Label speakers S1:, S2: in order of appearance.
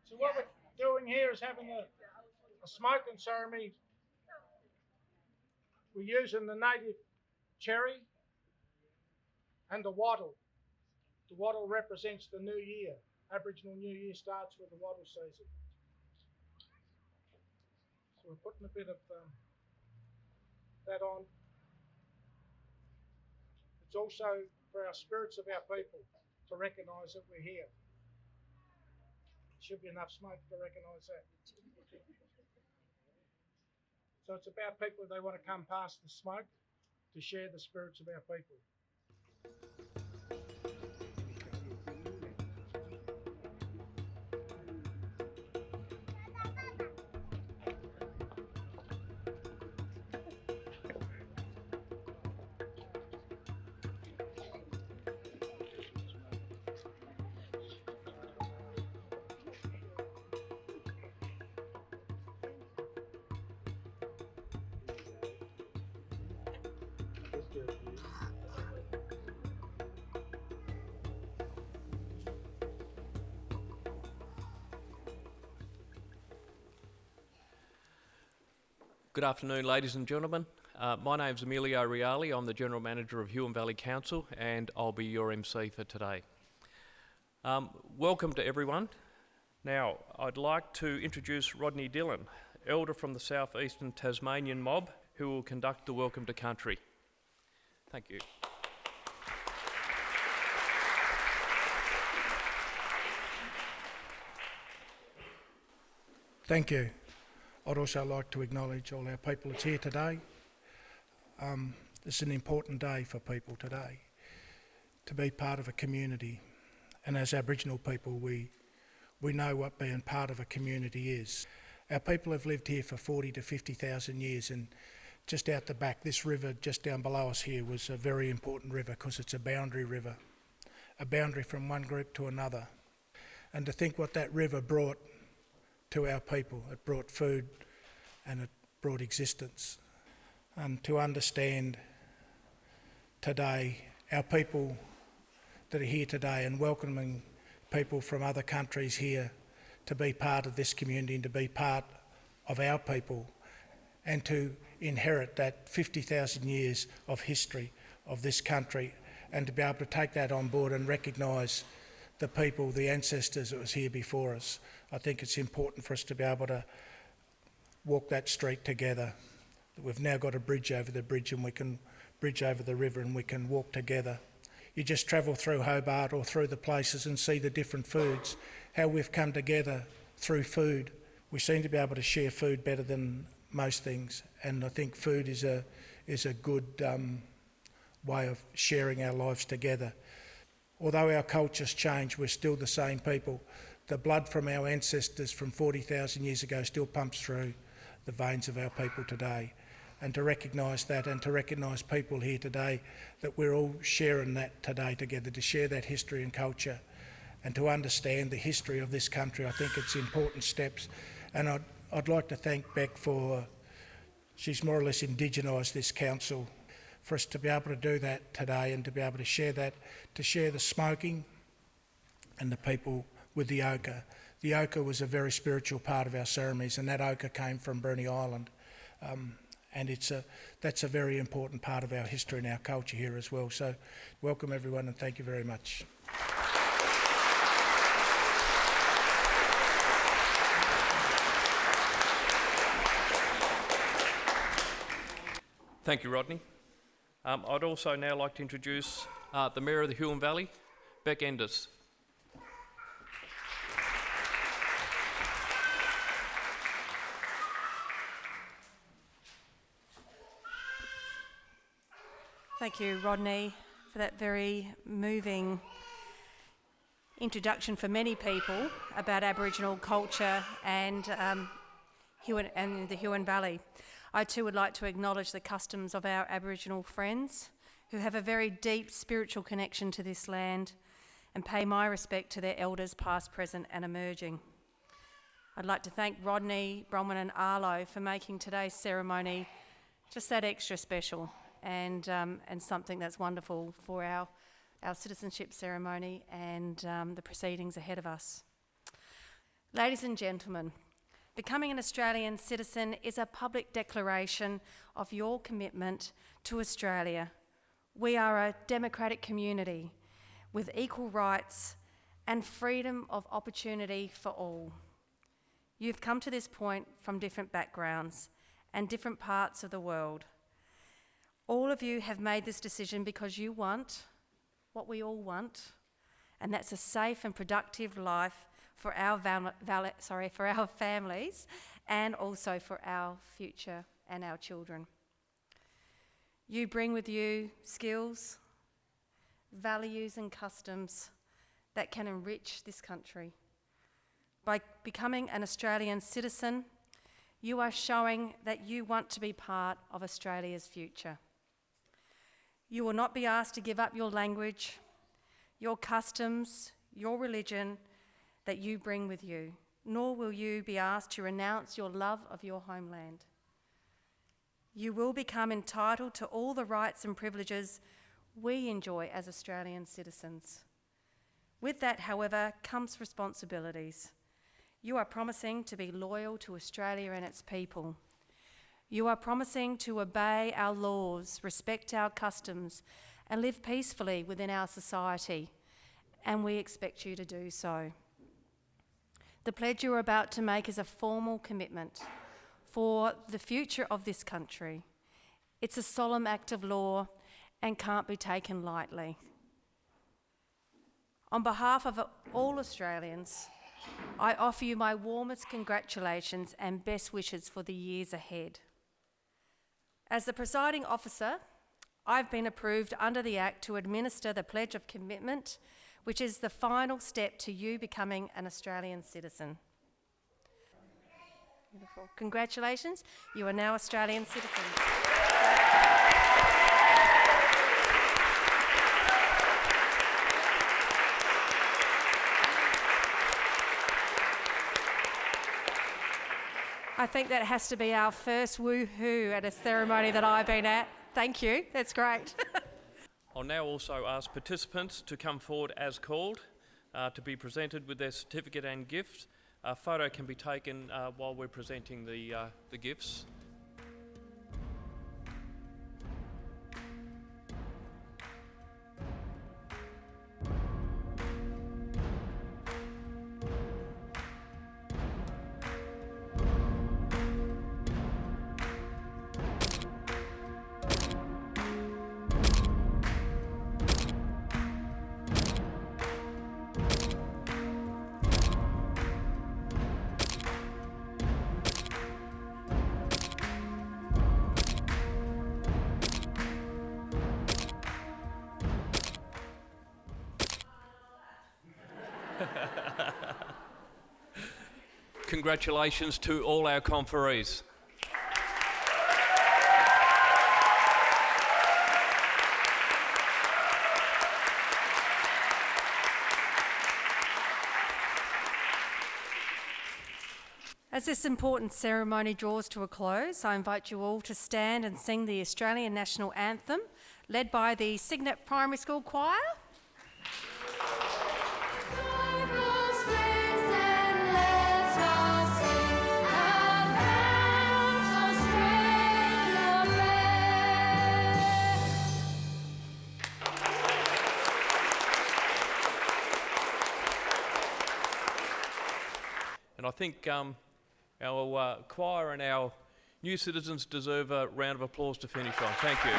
S1: So what we're doing here is having a smoking ceremony. We're using the native cherry and the wattle. The wattle represents the new year. Aboriginal New Year starts with the wattle season. So we're putting a bit of that on. It's also for our spirits of our people to recognise that we're here. Should be enough smoke to recognise that. So it's about people, they want to come past the smoke to share the spirits of our people.
S2: Good afternoon, ladies and gentlemen. My name's Emilio Reali. I'm the General Manager of Huon Valley Council, and I'll be your MC for today. Welcome to everyone. Now, I'd like to introduce Rodney Dillon, Elder from the Southeastern Tasmanian mob, who will conduct the Welcome to Country. Thank you.
S1: Thank you. I'd also like to acknowledge all our people that's here today. It's an important day for people today to be part of a community. And as Aboriginal people, we know what being part of a community is. Our people have lived here for 40 to 50,000 years, and just out the back, this river just down below us here was a very important river because it's a boundary river, a boundary from one group to another. And to think what that river brought to our people. It brought food and it brought existence. And to understand today, our people that are here today, and welcoming people from other countries here to be part of this community and to be part of our people, and to inherit that 50,000 years of history of this country, and to be able to take that on board and recognise the people, the ancestors that was here before us. I think it's important for us to be able to walk that street together. We've now got a bridge over the bridge, and we can bridge over the river and we can walk together. You just travel through Hobart or through the places and see the different foods, how we've come together through food. We seem to be able to share food better than most things, and I think food is a good way of sharing our lives together. Although our culture's changed, we're still the same people. The blood from our ancestors from 40,000 years ago still pumps through the veins of our people today. And to recognise that, and to recognise people here today, that we're all sharing that today together, to share that history and culture, and to understand the history of this country. I think it's important steps. And I'd like to thank Beck for, she's more or less indigenised this council, for us to be able to do that today and to be able to share that, to share the smoking and the people with the ochre. The ochre was a very spiritual part of our ceremonies, and that ochre came from Bruny Island. And that's a very important part of our history and our culture here as well. So welcome everyone, and thank you very much.
S2: Thank you, Rodney. I'd also now like to introduce the Mayor of the Huon Valley, Beck Enders.
S3: Thank you, Rodney, for that very moving introduction for many people about Aboriginal culture and the Huon Valley. I too would like to acknowledge the customs of our Aboriginal friends who have a very deep spiritual connection to this land, and pay my respect to their elders past, present and emerging. I'd like to thank Rodney, Bronwyn and Arlo for making today's ceremony just that extra special and something that's wonderful for our citizenship ceremony and the proceedings ahead of us. Ladies and gentlemen, becoming an Australian citizen is a public declaration of your commitment to Australia. We are a democratic community with equal rights and freedom of opportunity for all. You've come to this point from different backgrounds and different parts of the world. All of you have made this decision because you want what we all want, and that's a safe and productive life for our families and also for our future and our children. You bring with you skills, values and customs that can enrich this country. By becoming an Australian citizen, you are showing that you want to be part of Australia's future. You will not be asked to give up your language, your customs, your religion that you bring with you, nor will you be asked to renounce your love of your homeland. You will become entitled to all the rights and privileges we enjoy as Australian citizens. With that, however, comes responsibilities. You are promising to be loyal to Australia and its people. You are promising to obey our laws, respect our customs, and live peacefully within our society, and we expect you to do so. The pledge you are about to make is a formal commitment for the future of this country. It's a solemn act of law and can't be taken lightly. On behalf of all Australians, I offer you my warmest congratulations and best wishes for the years ahead. As the presiding officer, I've been approved under the Act to administer the Pledge of Commitment, which is the final step to you becoming an Australian citizen. Beautiful. Congratulations, you are now Australian citizens. I think that has to be our first woohoo at a ceremony that I've been at. Thank you, that's great.
S2: I'll now also ask participants to come forward as called to be presented with their certificate and gift. A photo can be taken while we're presenting the gifts. Congratulations to all our conferees.
S3: As this important ceremony draws to a close, I invite you all to stand and sing the Australian National Anthem, led by the Cygnet Primary School Choir.
S2: And I think our choir and our new citizens deserve a round of applause to finish on. Thank you.